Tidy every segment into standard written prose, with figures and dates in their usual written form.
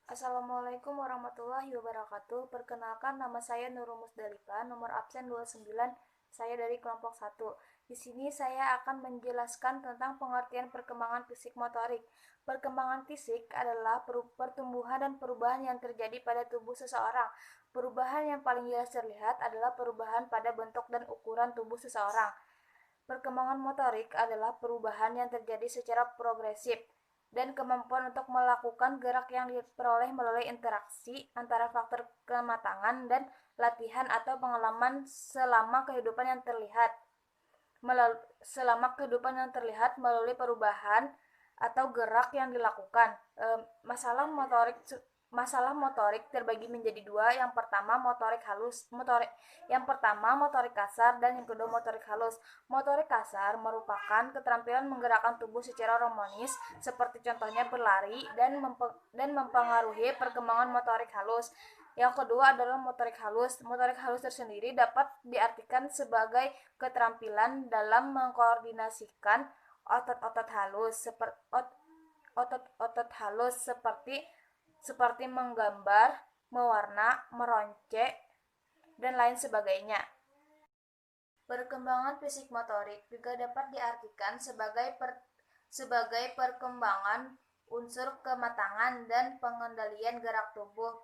Assalamualaikum warahmatullahi wabarakatuh. Perkenalkan, nama saya Nurul Musdalifah, nomor absen 29. Saya dari kelompok 1. Di sini saya akan menjelaskan tentang pengertian perkembangan fisik motorik. Perkembangan fisik adalah pertumbuhan dan perubahan yang terjadi pada tubuh seseorang. Perubahan yang paling jelas terlihat adalah perubahan pada bentuk dan ukuran tubuh seseorang. Perkembangan motorik adalah perubahan yang terjadi secara progresif dan kemampuan untuk melakukan gerak yang diperoleh melalui interaksi antara faktor kematangan dan latihan atau pengalaman selama kehidupan yang terlihat melalui perubahan atau gerak yang dilakukan. Masalah motorik terbagi menjadi dua. Yang pertama motorik kasar, dan yang kedua motorik halus. Motorik kasar merupakan keterampilan menggerakkan tubuh secara harmonis, seperti contohnya berlari, dan mempengaruhi perkembangan motorik halus. Yang kedua adalah motorik halus. Motorik halus tersendiri dapat diartikan sebagai keterampilan dalam mengkoordinasikan otot-otot halus seperti menggambar, mewarna, meroncek, dan lain sebagainya. Perkembangan fisik motorik juga dapat diartikan sebagai perkembangan unsur kematangan dan pengendalian gerak tubuh.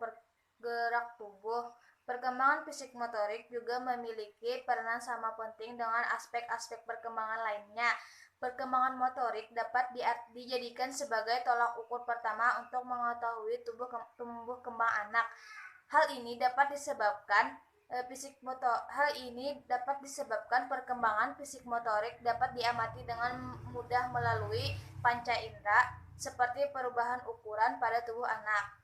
Perkembangan fisik motorik juga memiliki peran sama penting dengan aspek-aspek perkembangan lainnya. Perkembangan motorik dapat dijadikan sebagai tolak ukur pertama untuk mengetahui tumbuh kembang anak. Hal ini dapat disebabkan perkembangan fisik motorik dapat diamati dengan mudah melalui panca indera, seperti perubahan ukuran pada tubuh anak.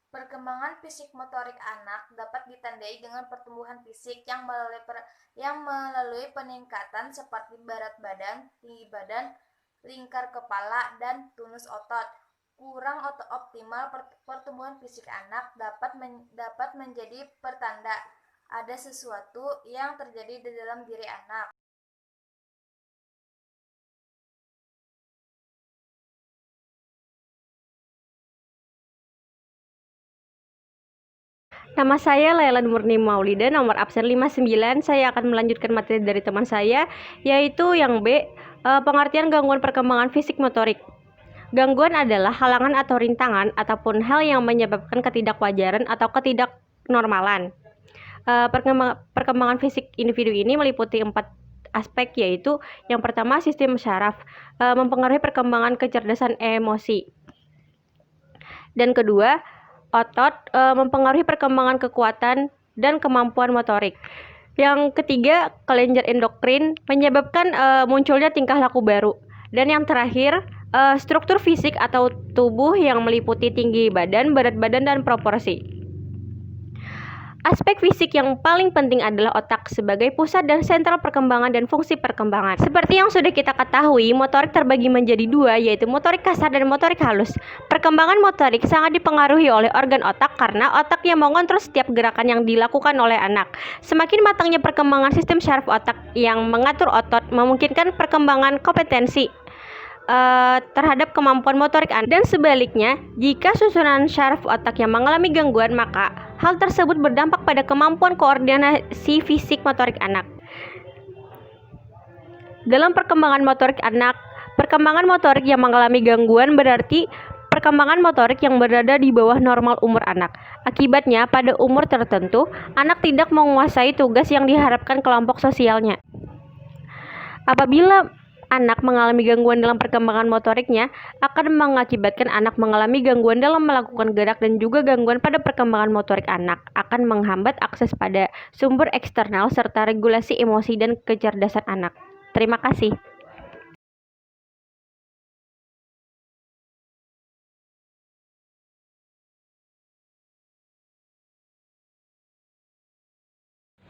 Perkembangan fisik motorik anak dapat ditandai dengan pertumbuhan fisik yang melalui peningkatan seperti berat badan, tinggi badan, lingkar kepala, dan tonus otot. Kurang optimal pertumbuhan fisik anak dapat menjadi pertanda ada sesuatu yang terjadi di dalam diri anak. Nama saya Laila Murni Maulida, nomor absen 59. Saya akan melanjutkan materi dari teman saya, yaitu yang B, pengertian gangguan perkembangan fisik motorik. Gangguan adalah halangan atau rintangan ataupun hal yang menyebabkan ketidakwajaran atau ketidaknormalan. Perkembangan fisik individu ini meliputi 4 aspek, yaitu yang pertama sistem syaraf, mempengaruhi perkembangan kecerdasan emosi. Dan kedua, otot, mempengaruhi perkembangan kekuatan dan kemampuan motorik. Yang ketiga, kelenjar endokrin, menyebabkan munculnya tingkah laku baru. Dan yang terakhir, struktur fisik atau tubuh yang meliputi tinggi badan, berat badan, dan proporsi. Aspek fisik yang paling penting adalah otak sebagai pusat dan sentral perkembangan dan fungsi perkembangan. Seperti yang sudah kita ketahui, motorik terbagi menjadi dua, yaitu motorik kasar dan motorik halus. Perkembangan motorik sangat dipengaruhi oleh organ otak karena otak yang mengontrol setiap gerakan yang dilakukan oleh anak. Semakin matangnya perkembangan sistem syaraf otak yang mengatur otot, memungkinkan perkembangan kompetensi terhadap kemampuan motorik anak. Dan sebaliknya, jika susunan syaraf otak yang mengalami gangguan, maka hal tersebut berdampak pada kemampuan koordinasi fisik motorik anak. Dalam perkembangan motorik anak, perkembangan motorik yang mengalami gangguan berarti perkembangan motorik yang berada di bawah normal umur anak. Akibatnya, pada umur tertentu, anak tidak menguasai tugas yang diharapkan kelompok sosialnya. Apabila anak mengalami gangguan dalam perkembangan motoriknya, akan mengakibatkan anak mengalami gangguan dalam melakukan gerak, dan juga gangguan pada perkembangan motorik anak akan menghambat akses pada sumber eksternal serta regulasi emosi dan kecerdasan anak. Terima kasih.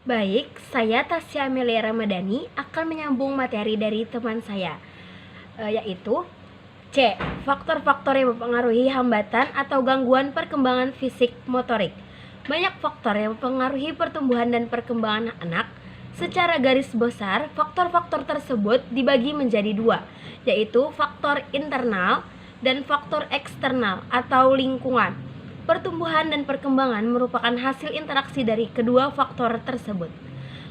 Baik, saya Tasya Amelia Ramadhani akan menyambung materi dari teman saya, yaitu C. Faktor-faktor yang mempengaruhi hambatan atau gangguan perkembangan fisik motorik. Banyak faktor yang mempengaruhi pertumbuhan dan perkembangan anak. Secara garis besar, faktor-faktor tersebut dibagi menjadi dua, yaitu faktor internal dan faktor eksternal atau lingkungan. Pertumbuhan dan perkembangan merupakan hasil interaksi dari kedua faktor tersebut.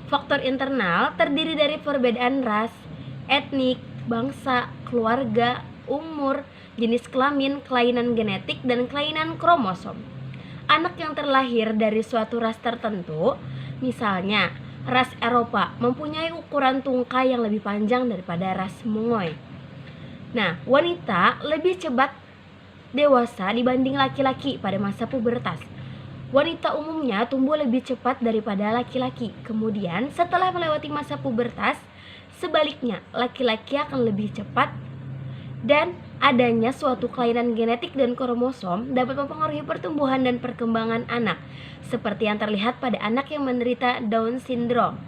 Faktor internal terdiri dari perbedaan ras, etnik, bangsa, keluarga, umur, jenis kelamin, kelainan genetik, dan kelainan kromosom. Anak yang terlahir dari suatu ras tertentu, misalnya ras Eropa, mempunyai ukuran tungkai yang lebih panjang daripada ras Mongoy. Nah, wanita lebih cepat dewasa dibanding laki-laki pada masa pubertas. Wanita umumnya tumbuh lebih cepat daripada laki-laki. Kemudian, setelah melewati masa pubertas, sebaliknya laki-laki akan lebih cepat, dan adanya suatu kelainan genetik dan kromosom dapat mempengaruhi pertumbuhan dan perkembangan anak, seperti yang terlihat pada anak yang menderita Down syndrome.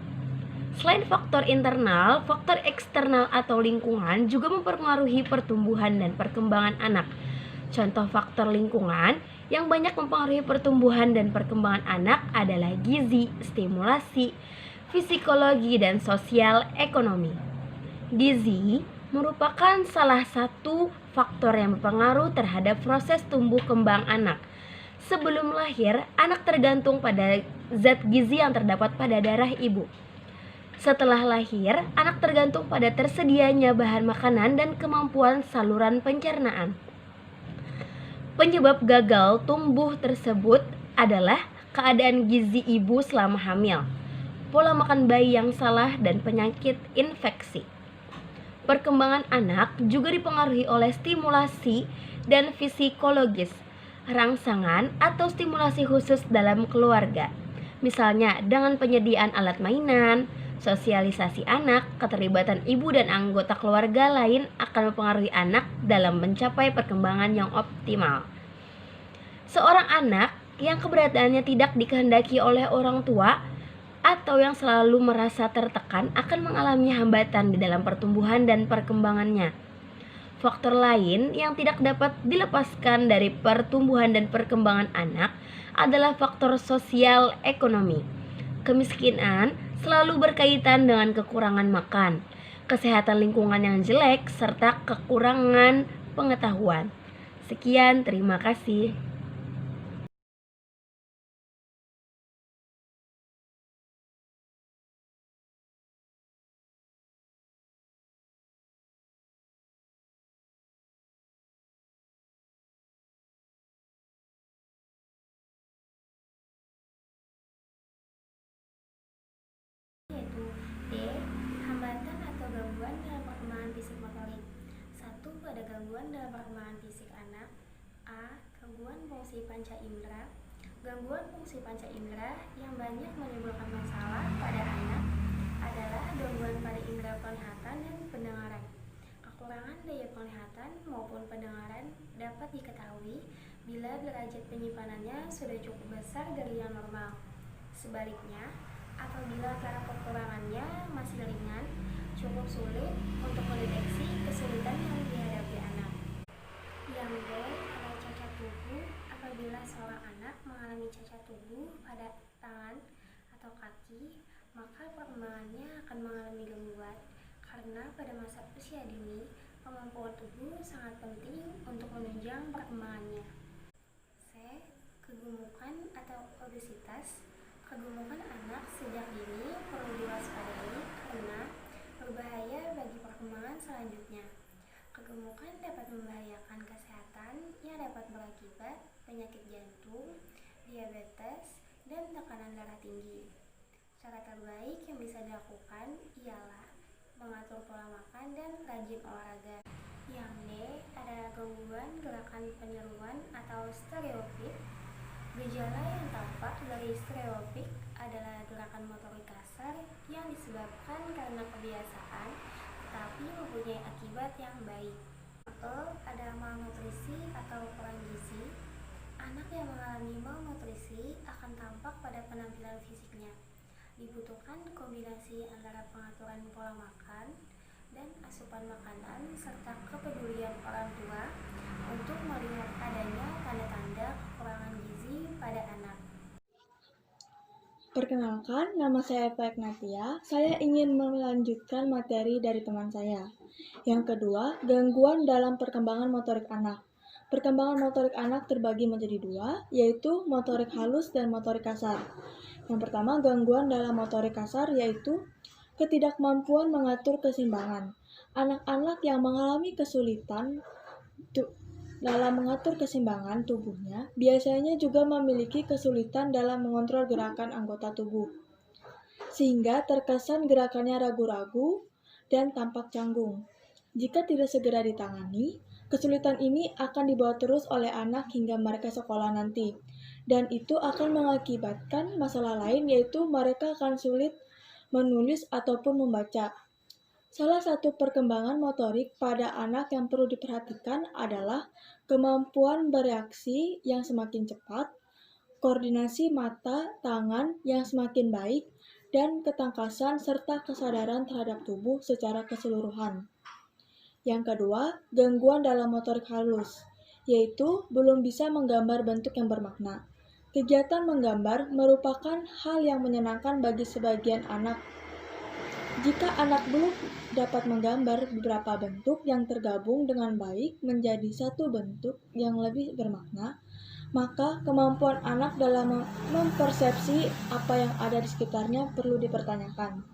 Selain faktor internal, faktor eksternal atau lingkungan juga mempengaruhi pertumbuhan dan perkembangan anak. Contoh faktor lingkungan yang banyak mempengaruhi pertumbuhan dan perkembangan anak adalah gizi, stimulasi, psikologi, dan sosial ekonomi. Gizi merupakan salah satu faktor yang berpengaruh terhadap proses tumbuh kembang anak. Sebelum lahir, anak tergantung pada zat gizi yang terdapat pada darah ibu. Setelah lahir, anak tergantung pada tersedianya bahan makanan dan kemampuan saluran pencernaan. Penyebab gagal tumbuh tersebut adalah keadaan gizi ibu selama hamil, pola makan bayi yang salah, dan penyakit infeksi. Perkembangan anak juga dipengaruhi oleh stimulasi dan psikologis, rangsangan atau stimulasi khusus dalam keluarga. Misalnya dengan penyediaan alat mainan, sosialisasi anak, keterlibatan ibu dan anggota keluarga lain akan mempengaruhi anak dalam mencapai perkembangan yang optimal. Seorang anak yang keberadaannya tidak dikehendaki oleh orang tua atau yang selalu merasa tertekan akan mengalami hambatan di dalam pertumbuhan dan perkembangannya. Faktor lain yang tidak dapat dilepaskan dari pertumbuhan dan perkembangan anak adalah faktor sosial ekonomi. Kemiskinan selalu berkaitan dengan kekurangan makan, kesehatan lingkungan yang jelek, serta kekurangan pengetahuan. Sekian, terima kasih. Yaitu D. Hambatan atau gangguan dalam perkembangan fisik motorik. 1. Pada gangguan dalam perkembangan fisik anak. A. Gangguan fungsi panca indera. Gangguan fungsi panca indera yang banyak menimbulkan masalah pada anak adalah gangguan pada indera penglihatan dan pendengaran. Kekurangan daya penglihatan maupun pendengaran dapat diketahui bila derajat penyimpanannya sudah cukup besar dari yang normal. Sebaliknya, apabila cara kekurangannya masih ringan, cukup sulit untuk mendeteksi kesulitan yang dihadapi anak. Yang B. Ada cacat tubuh. Apabila seorang anak mengalami cacat tubuh pada tangan atau kaki, maka perkembangannya akan mengalami gangguan karena pada masa usia dini, kemampuan tubuh sangat penting untuk menunjang perkembangannya. C. Kegemukan atau obesitas. Kegemukan anak sejak dini perlu diwaspadai karena berbahaya bagi perkembangan selanjutnya. Kegemukan dapat membahayakan kesehatan yang dapat berakibat penyakit jantung, diabetes, dan tekanan darah tinggi. Cara terbaik yang bisa dilakukan ialah mengatur pola makan dan rajin olahraga. Yang D. Ada gangguan gerakan penyeruan atau stereotip. Gejala yang tampak dari stereotip adalah gerakan motorik kasar yang disebabkan karena kebiasaan tetapi mempunyai akibat yang baik. Atau ada malnutrisi atau kurang gizi. Anak yang mengalami malnutrisi akan tampak pada penampilan fisiknya. Dibutuhkan kombinasi antara pengaturan pola makan dan asupan makanan serta kepedulian orang tua untuk melihat adanya tanda-tanda kekurangan gizi pada anak. Perkenalkan, nama saya Eva Ignatia. Saya ingin melanjutkan materi dari teman saya. Yang kedua, gangguan dalam perkembangan motorik anak. Perkembangan motorik anak terbagi menjadi dua, yaitu motorik halus dan motorik kasar. Yang pertama, gangguan dalam motorik kasar yaitu ketidakmampuan mengatur keseimbangan. Anak-anak yang mengalami kesulitan dalam mengatur keseimbangan tubuhnya biasanya juga memiliki kesulitan dalam mengontrol gerakan anggota tubuh, sehingga terkesan gerakannya ragu-ragu dan tampak canggung. Jika tidak segera ditangani, kesulitan ini akan dibawa terus oleh anak hingga mereka sekolah nanti, dan itu akan mengakibatkan masalah lain, yaitu mereka akan sulit menulis ataupun membaca. Salah satu perkembangan motorik pada anak yang perlu diperhatikan adalah kemampuan bereaksi yang semakin cepat, koordinasi mata, tangan yang semakin baik, dan ketangkasan serta kesadaran terhadap tubuh secara keseluruhan. Yang kedua, gangguan dalam motorik halus, yaitu belum bisa menggambar bentuk yang bermakna. Kegiatan menggambar merupakan hal yang menyenangkan bagi sebagian anak. Jika anak belum dapat menggambar beberapa bentuk yang tergabung dengan baik menjadi satu bentuk yang lebih bermakna, maka kemampuan anak dalam mempersepsi apa yang ada di sekitarnya perlu dipertanyakan.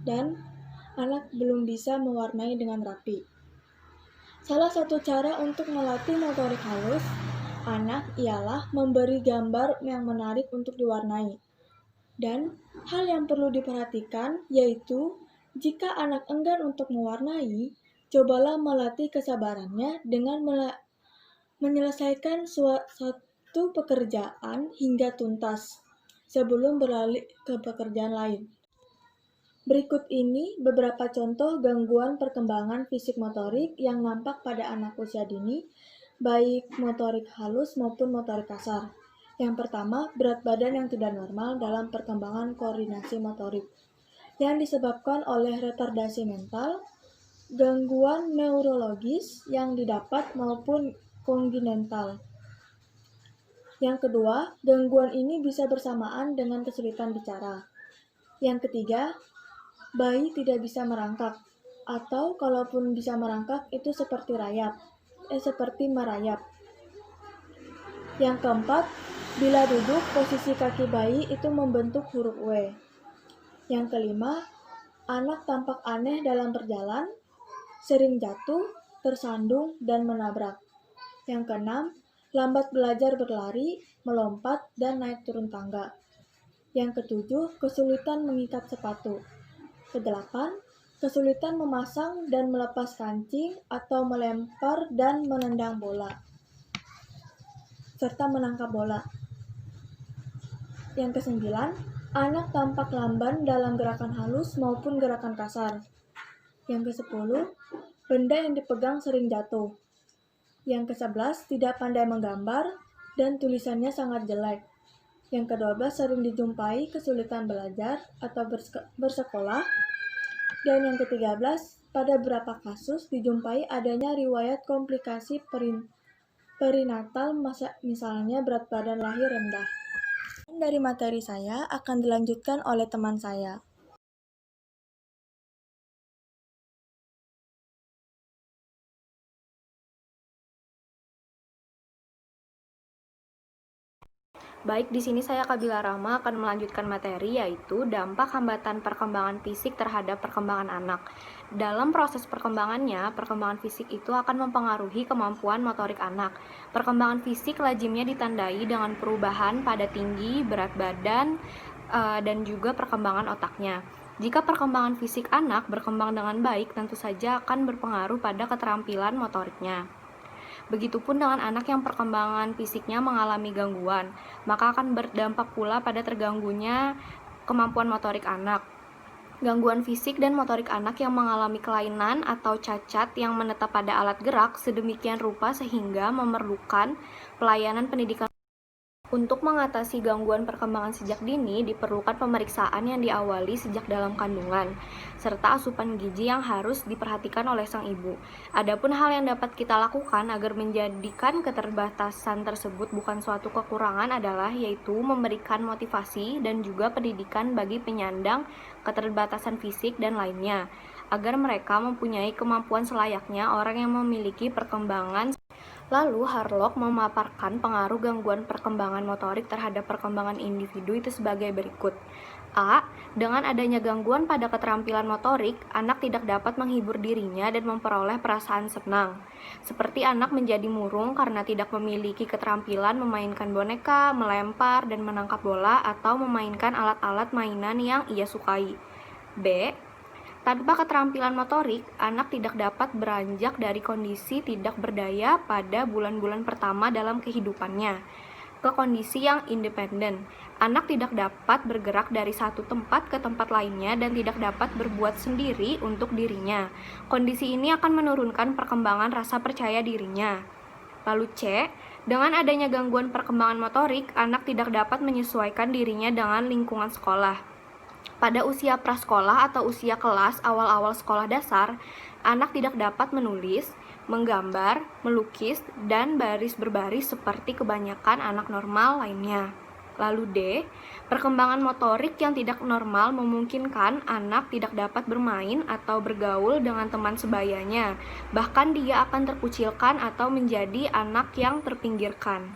Dan anak belum bisa mewarnai dengan rapi. Salah satu cara untuk melatih motorik halus anak ialah memberi gambar yang menarik untuk diwarnai. Dan hal yang perlu diperhatikan yaitu jika anak enggan untuk mewarnai, cobalah melatih kesabarannya dengan menyelesaikan suatu pekerjaan hingga tuntas sebelum beralih ke pekerjaan lain. Berikut ini beberapa contoh gangguan perkembangan fisik motorik yang nampak pada anak usia dini, baik motorik halus maupun motorik kasar. Yang pertama, berat badan yang tidak normal dalam perkembangan koordinasi motorik, yang disebabkan oleh retardasi mental, gangguan neurologis yang didapat maupun kongenital. Yang kedua, gangguan ini bisa bersamaan dengan kesulitan bicara. Yang ketiga, bayi tidak bisa merangkak, atau kalaupun bisa merangkak itu seperti merayap. Yang keempat, bila duduk, posisi kaki bayi itu membentuk huruf W. Yang kelima, anak tampak aneh dalam berjalan, sering jatuh, tersandung, dan menabrak. Yang keenam, lambat belajar berlari, melompat, dan naik turun tangga. Yang ketujuh, kesulitan mengikat sepatu. Kedelapan, kesulitan memasang dan melepas kancing atau melempar dan menendang bola, serta menangkap bola. Yang kesembilan, anak tampak lamban dalam gerakan halus maupun gerakan kasar. Yang kesepuluh, benda yang dipegang sering jatuh. Yang ke-11, tidak pandai menggambar dan tulisannya sangat jelek. Yang ke-12, sering dijumpai kesulitan belajar atau bersekolah. Dan yang ke-13, pada beberapa kasus dijumpai adanya riwayat komplikasi perinatal, misalnya berat badan lahir rendah. Dari materi saya akan dilanjutkan oleh teman saya. Baik, di sini saya Kabila Rama akan melanjutkan materi yaitu dampak hambatan perkembangan fisik terhadap perkembangan anak. Dalam proses perkembangannya, perkembangan fisik itu akan mempengaruhi kemampuan motorik anak. Perkembangan fisik lazimnya ditandai dengan perubahan pada tinggi, berat badan, dan juga perkembangan otaknya. Jika perkembangan fisik anak berkembang dengan baik, tentu saja akan berpengaruh pada keterampilan motoriknya. Begitupun dengan anak yang perkembangan fisiknya mengalami gangguan, maka akan berdampak pula pada terganggunya kemampuan motorik anak. Gangguan fisik dan motorik anak yang mengalami kelainan atau cacat yang menetap pada alat gerak sedemikian rupa sehingga memerlukan pelayanan pendidikan Untuk mengatasi gangguan perkembangan sejak dini, diperlukan pemeriksaan yang diawali sejak dalam kandungan, serta asupan gizi yang harus diperhatikan oleh sang ibu. Adapun hal yang dapat kita lakukan agar menjadikan keterbatasan tersebut bukan suatu kekurangan adalah yaitu memberikan motivasi dan juga pendidikan bagi penyandang keterbatasan fisik dan lainnya, agar mereka mempunyai kemampuan selayaknya orang yang memiliki perkembangan. Lalu, Harlock memaparkan pengaruh gangguan perkembangan motorik terhadap perkembangan individu itu sebagai berikut. A. Dengan adanya gangguan pada keterampilan motorik, anak tidak dapat menghibur dirinya dan memperoleh perasaan senang. Seperti anak menjadi murung karena tidak memiliki keterampilan memainkan boneka, melempar, dan menangkap bola, atau memainkan alat-alat mainan yang ia sukai. B. Tanpa keterampilan motorik, anak tidak dapat beranjak dari kondisi tidak berdaya pada bulan-bulan pertama dalam kehidupannya ke kondisi yang independen. Anak tidak dapat bergerak dari satu tempat ke tempat lainnya dan tidak dapat berbuat sendiri untuk dirinya. Kondisi ini akan menurunkan perkembangan rasa percaya dirinya. Lalu C. Dengan adanya gangguan perkembangan motorik, anak tidak dapat menyesuaikan dirinya dengan lingkungan sekolah. Pada usia prasekolah atau usia kelas awal-awal sekolah dasar, anak tidak dapat menulis, menggambar, melukis, dan baris berbaris seperti kebanyakan anak normal lainnya. Lalu D. Perkembangan motorik yang tidak normal memungkinkan anak tidak dapat bermain atau bergaul dengan teman sebayanya, bahkan dia akan terkucilkan atau menjadi anak yang terpinggirkan.